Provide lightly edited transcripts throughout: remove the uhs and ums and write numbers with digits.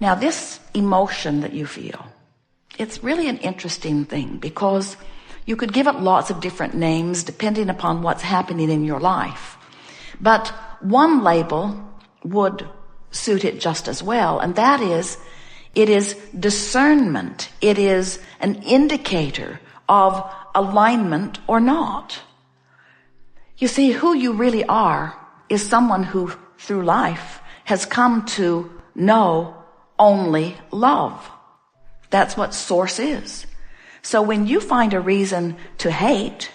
Now, this emotion that you feel, it's really an interesting thing because you could give it lots of different names depending upon what's happening in your life. But one label would suit it just as well, and that is, it is discernment. It is an indicator of alignment or not. You see, who you really are is someone who, through life, has come to know only love. That's what source is. So when you find a reason to hate,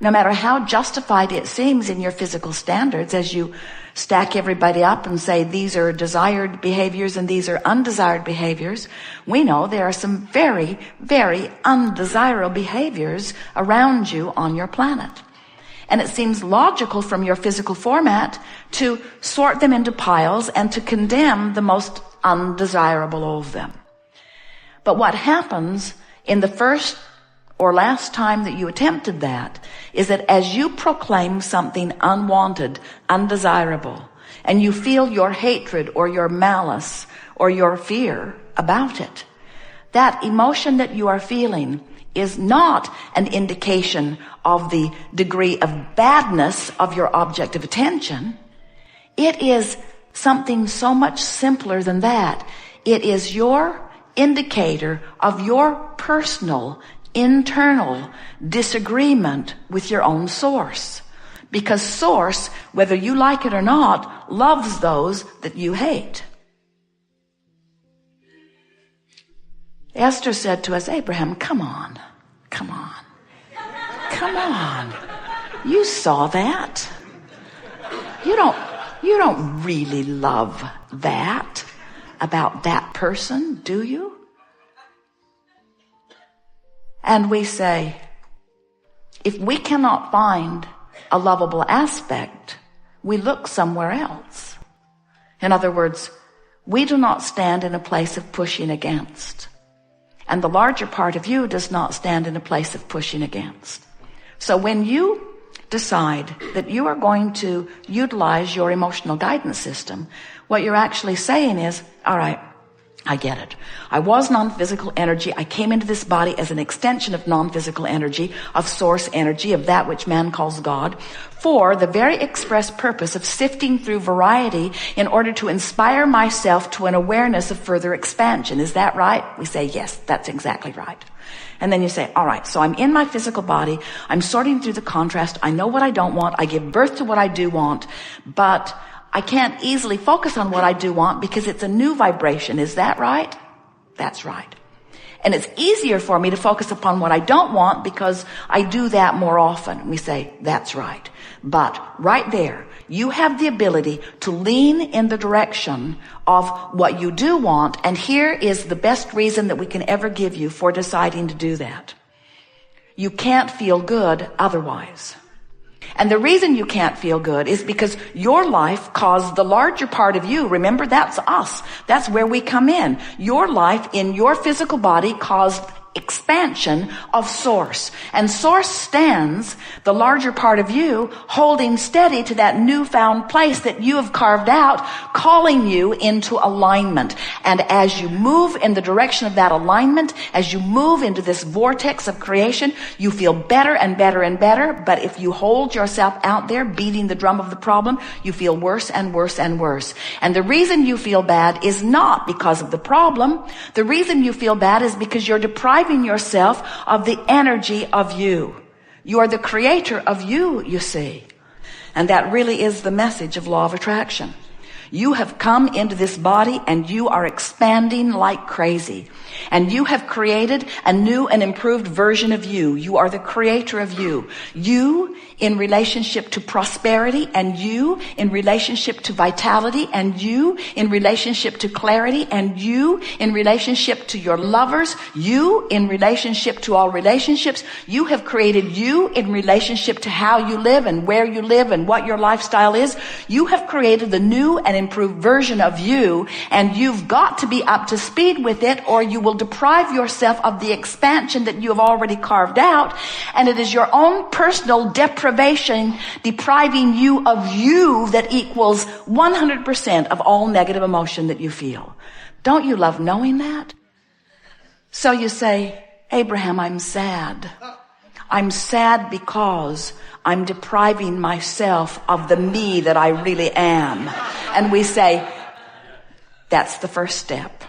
no matter how justified it seems in your physical standards, as you stack everybody up and say these are desired behaviors and these are undesired behaviors, we know there are some very, very undesirable behaviors around you on your planet. And it seems logical from your physical format to sort them into piles and to condemn the most undesirable of them. But what happens in the first or last time that you attempted that is that as you proclaim something unwanted, undesirable, and you feel your hatred or your malice or your fear about it, that emotion that you are feeling is not an indication of the degree of badness of your object of attention. It is something so much simpler than that. It is your indicator of your personal, internal disagreement with your own source. Because source, whether you like it or not, loves those that you hate. Esther said to us, Abraham, come on. You saw that. You don't really love that about that person, do you? And we say, if we cannot find a lovable aspect, we look somewhere else. In other words, we do not stand in a place of pushing against. And the larger part of you does not stand in a place of pushing against. So when you decide that you are going to utilize your emotional guidance system, what you're actually saying is, all right, I get it. I was non-physical energy. I came into this body as an extension of non-physical energy, of source energy, of that which man calls God, for the very express purpose of sifting through variety in order to inspire myself to an awareness of further expansion. Is that right? We say, yes, that's exactly right. And then you say, all right, so I'm in my physical body. I'm sorting through the contrast. I know what I don't want. I give birth to what I do want, but I can't easily focus on what I do want because it's a new vibration. Is that right? That's right. And it's easier for me to focus upon what I don't want because I do that more often. We say, that's right. But right there, you have the ability to lean in the direction of what you do want. And here is the best reason that we can ever give you for deciding to do that. You can't feel good otherwise. And the reason you can't feel good is because your life caused the larger part of you. Remember, that's us. That's where we come in. Your life in your physical body caused expansion of source. And source stands, the larger part of you, holding steady to that newfound place that you have carved out, calling you into alignment. And as you move in the direction of that alignment, as you move into this vortex of creation, you feel better and better and better. But if you hold yourself out there beating the drum of the problem, you feel worse and worse and worse. And the reason you feel bad is not because of the problem. The reason you feel bad is because you're depriving yourself of the energy of you. You are the creator of you see. And that really is the message of law of attraction. You have come into this body and you are expanding like crazy. And you have created a new and improved version of you. You are the creator of you. You in relationship to prosperity, and you in relationship to vitality, and you in relationship to clarity, and you in relationship to your lovers, you in relationship to all relationships. You have created you in relationship to how you live and where you live and what your lifestyle is. You have created the new and improved version of you, and you've got to be up to speed with it, or you will deprive yourself of the expansion that you have already carved out. And it is your own personal deprivation depriving you of you that equals 100% of all negative emotion that you feel. Don't you love knowing that? So you say, Abraham, I'm sad. I'm sad because I'm depriving myself of the me that I really am. And we say, that's the first step.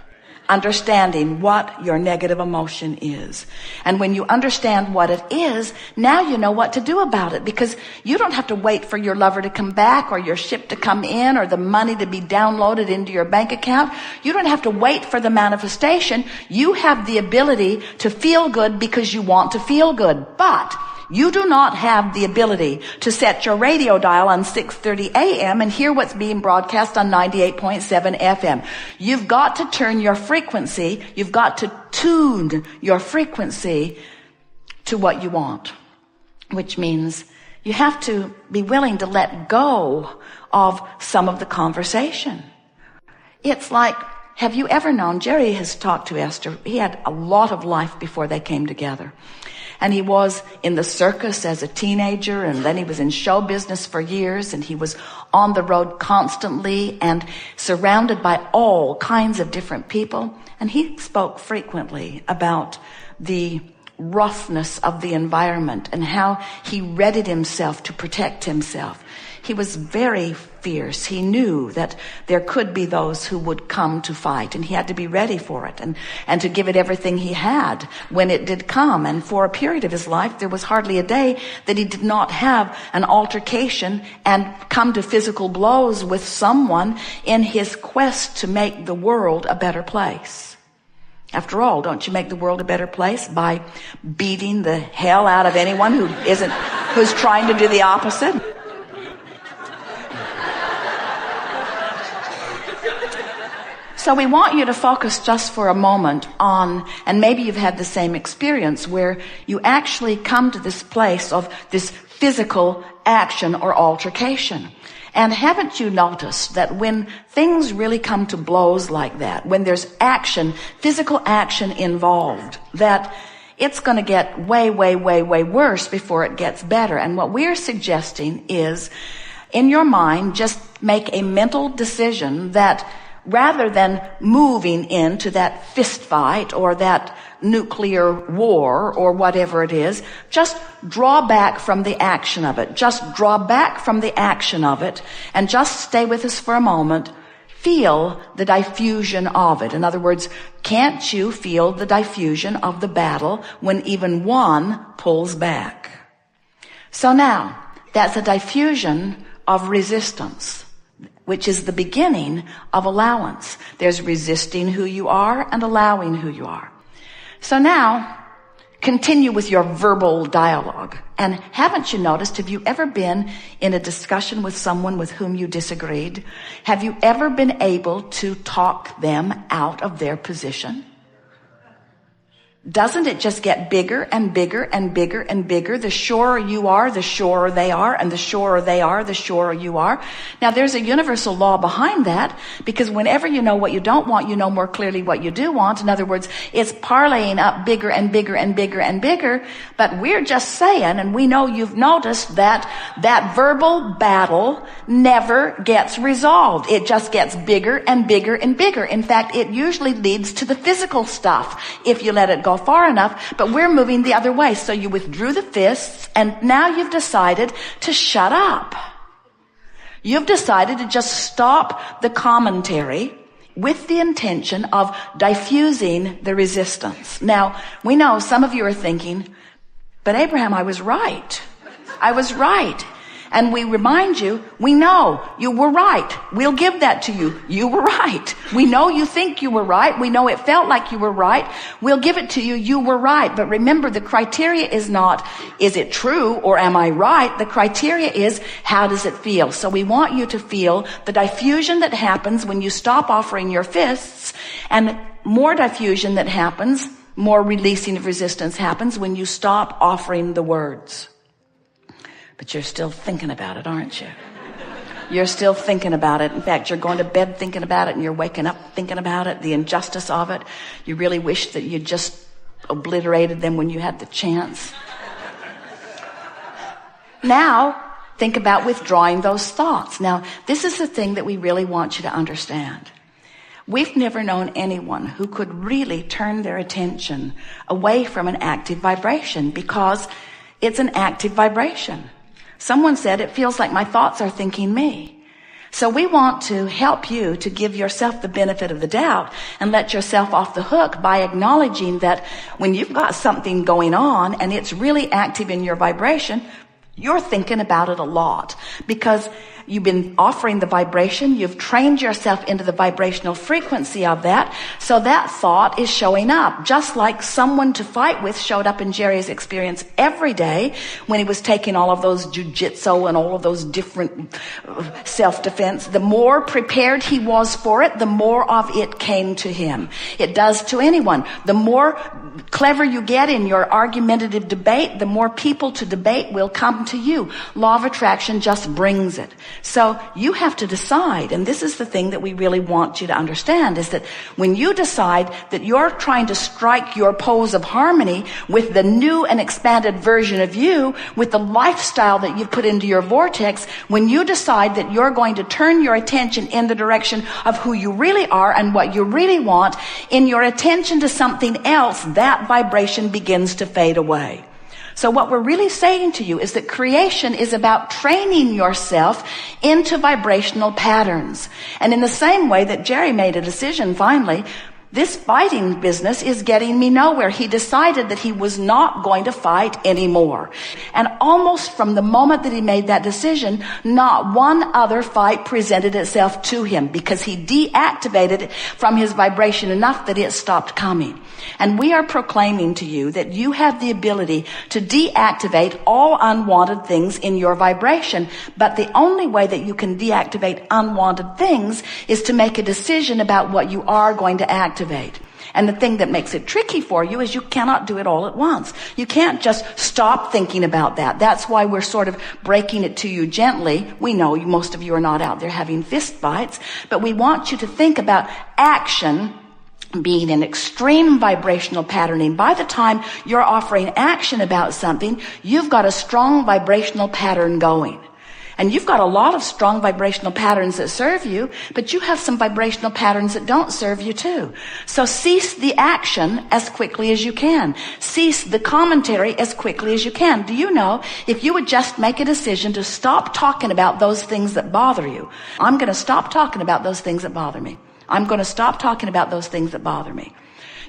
Understanding what your negative emotion is. And when you understand what it is, now you know what to do about it, because you don't have to wait for your lover to come back or your ship to come in or the money to be downloaded into your bank account. You don't have to wait for the manifestation. You have the ability to feel good because you want to feel good. But you do not have the ability to set your radio dial on 6:30 a.m. and hear what's being broadcast on 98.7 FM. You've got to turn your frequency, you've got to tune your frequency to what you want, which means you have to be willing to let go of some of the conversation. It's like, have you ever known, Jerry has talked to Esther, he had a lot of life before they came together. And he was in the circus as a teenager, and then he was in show business for years, and he was on the road constantly and surrounded by all kinds of different people. And he spoke frequently about the roughness of the environment and how he readied himself to protect himself. He was very fierce. He knew that there could be those who would come to fight, and he had to be ready for it and to give it everything he had when it did come. And for a period of his life, there was hardly a day that he did not have an altercation and come to physical blows with someone in his quest to make the world a better place. After all, don't you make the world a better place by beating the hell out of anyone who's trying to do the opposite? So we want you to focus just for a moment on, and maybe you've had the same experience where you actually come to this place of this physical action or altercation. And haven't you noticed that when things really come to blows like that, when there's action, physical action involved, that it's going to get way, way, way, way worse before it gets better. And what we're suggesting is, in your mind, just make a mental decision that rather than moving into that fist fight or that nuclear war or whatever it is, just draw back from the action of it. Just draw back from the action of it and just stay with us for a moment. Feel the diffusion of it. In other words, can't you feel the diffusion of the battle when even one pulls back? So now, that's a diffusion of resistance, which is the beginning of allowance. There's resisting who you are and allowing who you are. So now, continue with your verbal dialogue. And haven't you noticed, have you ever been in a discussion with someone with whom you disagreed? Have you ever been able to talk them out of their position? Doesn't it just get bigger and bigger and bigger and bigger? The surer you are, the surer they are, and the surer they are, the surer you are. Now, there's a universal law behind that, because whenever you know what you don't want, you know more clearly what you do want. In other words, it's parlaying up bigger and bigger and bigger and bigger. But we're just saying, and we know you've noticed that verbal battle never gets resolved. It just gets bigger and bigger and bigger. In fact, it usually leads to the physical stuff if you let it go far enough, but we're moving the other way. So you withdrew the fists, and now you've decided to shut up. You've decided to just stop the commentary with the intention of diffusing the resistance. Now, we know some of you are thinking, but Abraham, I was right. I was right. And we remind you, we know you were right. We'll give that to you. You were right. We know you think you were right. We know it felt like you were right. We'll give it to you. You were right. But remember, the criteria is not, is it true or am I right? The criteria is, how does it feel? So we want you to feel the diffusion that happens when you stop offering your fists, and more diffusion that happens, more releasing of resistance happens when you stop offering the words. But you're still thinking about it, aren't you? You're still thinking about it. In fact, you're going to bed thinking about it, and you're waking up thinking about it, the injustice of it. You really wish that you just obliterated them when you had the chance. Now, think about withdrawing those thoughts. Now, this is the thing that we really want you to understand. We've never known anyone who could really turn their attention away from an active vibration because it's an active vibration. Someone said, it feels like my thoughts are thinking me. So we want to help you to give yourself the benefit of the doubt and let yourself off the hook by acknowledging that when you've got something going on and it's really active in your vibration, you're thinking about it a lot because you've been offering the vibration. You've trained yourself into the vibrational frequency of that. So that thought is showing up, just like someone to fight with showed up in Jerry's experience every day when he was taking all of those jujitsu and all of those different self-defense. The more prepared he was for it, the more of it came to him. It does to anyone. The more clever you get in your argumentative debate, the more people to debate will come to you. Law of attraction just brings it. So you have to decide, and this is the thing that we really want you to understand, is that when you decide that you're trying to strike your pose of harmony with the new and expanded version of you, with the lifestyle that you've put into your vortex, when you decide that you're going to turn your attention in the direction of who you really are and what you really want, in your attention to something else, that vibration begins to fade away. So what we're really saying to you is that creation is about training yourself into vibrational patterns. And in the same way that Jerry made a decision finally, this fighting business is getting me nowhere. He decided that he was not going to fight anymore. And almost from the moment that he made that decision, not one other fight presented itself to him because he deactivated it from his vibration enough that it stopped coming. And we are proclaiming to you that you have the ability to deactivate all unwanted things in your vibration. But the only way that you can deactivate unwanted things is to make a decision about what you are going to activate. And the thing that makes it tricky for you is you cannot do it all at once. You can't just stop thinking about that. That's why we're sort of breaking it to you gently. We know most of you are not out there having fist fights, but we want you to think about action being an extreme vibrational patterning. By the time you're offering action about something, you've got a strong vibrational pattern going. And you've got a lot of strong vibrational patterns that serve you, but you have some vibrational patterns that don't serve you too. So cease the action as quickly as you can. Cease the commentary as quickly as you can. Do you know, if you would just make a decision to stop talking about those things that bother you, I'm going to stop talking about those things that bother me. I'm going to stop talking about those things that bother me.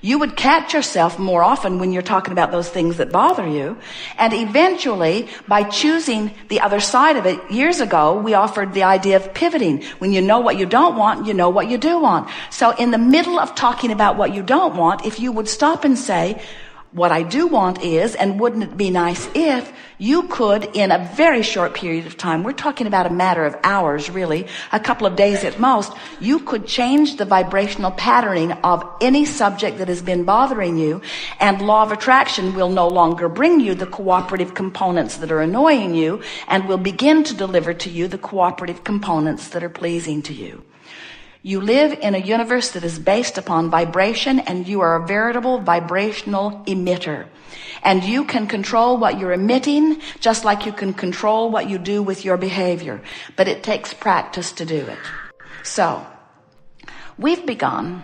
You would catch yourself more often when you're talking about those things that bother you. And eventually, by choosing the other side of it, years ago, we offered the idea of pivoting. When you know what you don't want, you know what you do want. So in the middle of talking about what you don't want, if you would stop and say, what I do want is, and wouldn't it be nice if you could, in a very short period of time, we're talking about a matter of hours really, a couple of days at most, you could change the vibrational patterning of any subject that has been bothering you, and law of attraction will no longer bring you the cooperative components that are annoying you, and will begin to deliver to you the cooperative components that are pleasing to you. You live in a universe that is based upon vibration, and you are a veritable vibrational emitter. And you can control what you're emitting just like you can control what you do with your behavior. But it takes practice to do it. So, we've begun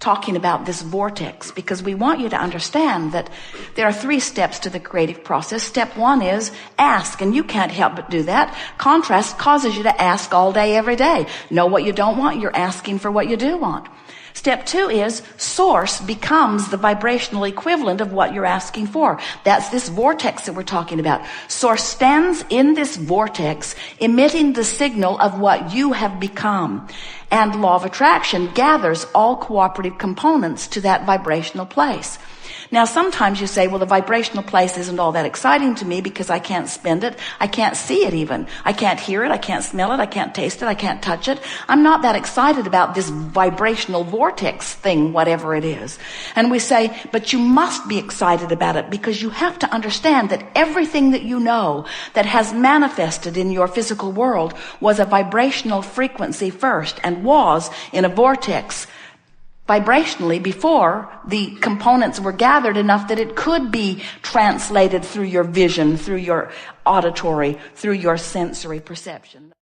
talking about this vortex because we want you to understand that there are 3 steps to the creative process. Step 1 is ask, and you can't help but do that. Contrast causes you to ask all day, every day. Know what you don't want, you're asking for what you do want. Step 2 is source becomes the vibrational equivalent of what you're asking for. That's this vortex that we're talking about. Source stands in this vortex, emitting the signal of what you have become. And law of attraction gathers all cooperative components to that vibrational place. Now, sometimes you say, well, the vibrational place isn't all that exciting to me because I can't spend it. I can't see it even. I can't hear it. I can't smell it. I can't taste it. I can't touch it. I'm not that excited about this vibrational vortex thing, whatever it is. And we say, but you must be excited about it because you have to understand that everything that you know that has manifested in your physical world was a vibrational frequency first and was in a vortex vibrationally before the components were gathered enough that it could be translated through your vision, through your auditory, through your sensory perception.